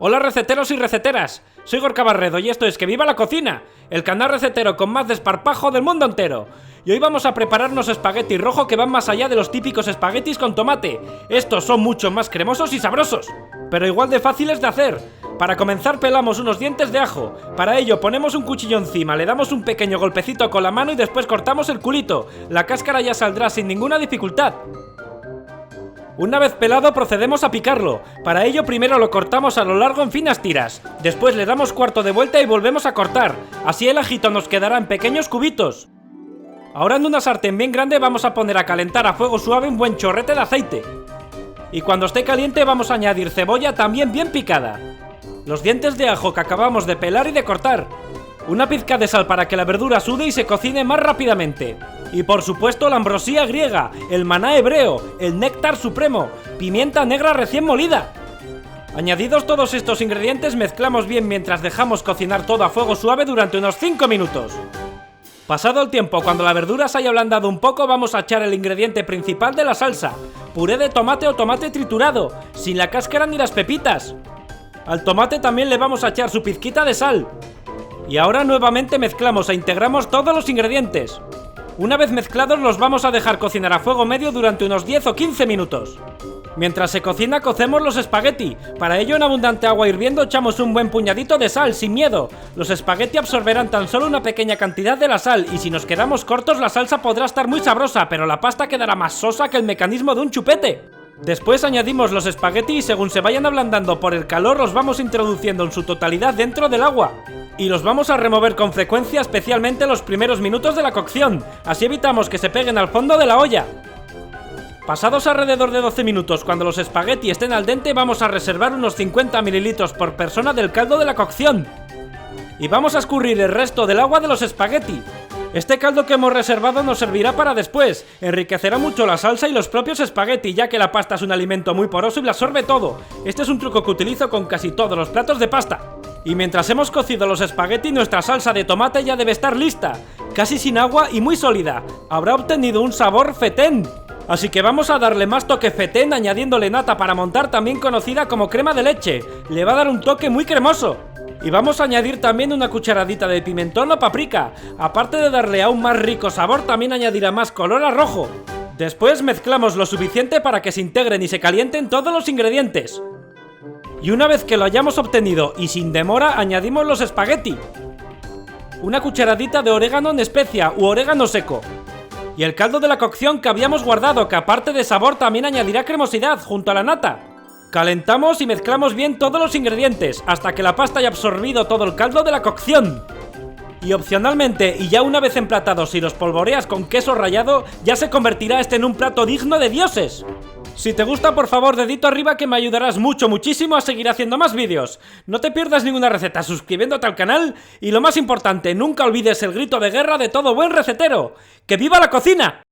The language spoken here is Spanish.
Hola receteros y receteras, soy Gorka Barredo y esto es Que Viva la Cocina, el canal recetero con más desparpajo del mundo entero. Y hoy vamos a prepararnos espagueti rojo que van más allá de los típicos espaguetis con tomate. Estos son mucho más cremosos y sabrosos, pero igual de fáciles de hacer. Para comenzar pelamos unos dientes de ajo. Para ello ponemos un cuchillo encima, le damos un pequeño golpecito con la mano y después cortamos el culito. La cáscara ya saldrá sin ninguna dificultad. Una vez pelado procedemos a picarlo. Para ello primero lo cortamos a lo largo en finas tiras. Después le damos cuarto de vuelta y volvemos a cortar. Así el ajito nos quedará en pequeños cubitos. Ahora en una sartén bien grande vamos a poner a calentar a fuego suave un buen chorrete de aceite. Y cuando esté caliente vamos a añadir cebolla también bien picada, los dientes de ajo que acabamos de pelar y de cortar, una pizca de sal para que la verdura sude y se cocine más rápidamente. Y por supuesto la ambrosía griega, el maná hebreo, el néctar supremo, pimienta negra recién molida. Añadidos todos estos ingredientes mezclamos bien mientras dejamos cocinar todo a fuego suave durante unos 5 minutos. Pasado el tiempo, cuando la verdura se haya ablandado un poco, vamos a echar el ingrediente principal de la salsa, puré de tomate o tomate triturado, sin la cáscara ni las pepitas. Al tomate también le vamos a echar su pizquita de sal. Y ahora nuevamente mezclamos e integramos todos los ingredientes. Una vez mezclados los vamos a dejar cocinar a fuego medio durante unos 10 o 15 minutos. Mientras se cocina cocemos los espagueti. Para ello en abundante agua hirviendo echamos un buen puñadito de sal, sin miedo. Los espagueti absorberán tan solo una pequeña cantidad de la sal y si nos quedamos cortos la salsa podrá estar muy sabrosa, pero la pasta quedará más sosa que el mecanismo de un chupete. Después añadimos los espagueti y según se vayan ablandando por el calor los vamos introduciendo en su totalidad dentro del agua. Y los vamos a remover con frecuencia, especialmente los primeros minutos de la cocción, así evitamos que se peguen al fondo de la olla. Pasados alrededor de 12 minutos, cuando los espagueti estén al dente, vamos a reservar unos 50 mililitros por persona del caldo de la cocción. Y vamos a escurrir el resto del agua de los espagueti. Este caldo que hemos reservado nos servirá para después, enriquecerá mucho la salsa y los propios espagueti, ya que la pasta es un alimento muy poroso y lo absorbe todo. Este es un truco que utilizo con casi todos los platos de pasta. Y mientras hemos cocido los espagueti, nuestra salsa de tomate ya debe estar lista, casi sin agua y muy sólida. Habrá obtenido un sabor fetén. Así que vamos a darle más toque fetén añadiéndole nata para montar, también conocida como crema de leche. Le va a dar un toque muy cremoso. Y vamos a añadir también una cucharadita de pimentón o paprika. Aparte de darle aún más rico sabor, también añadirá más color a rojo. Después mezclamos lo suficiente para que se integren y se calienten todos los ingredientes. Y una vez que lo hayamos obtenido y sin demora, añadimos los espagueti. Una cucharadita de orégano en especia u orégano seco. Y el caldo de la cocción que habíamos guardado, que aparte de sabor también añadirá cremosidad junto a la nata. Calentamos y mezclamos bien todos los ingredientes, hasta que la pasta haya absorbido todo el caldo de la cocción. Y opcionalmente, y ya una vez emplatados, si los polvoreas con queso rallado, ya se convertirá este en un plato digno de dioses. Si te gusta, por favor, dedito arriba que me ayudarás muchísimo a seguir haciendo más vídeos. No te pierdas ninguna receta suscribiéndote al canal y lo más importante, nunca olvides el grito de guerra de todo buen recetero. ¡Que viva la cocina!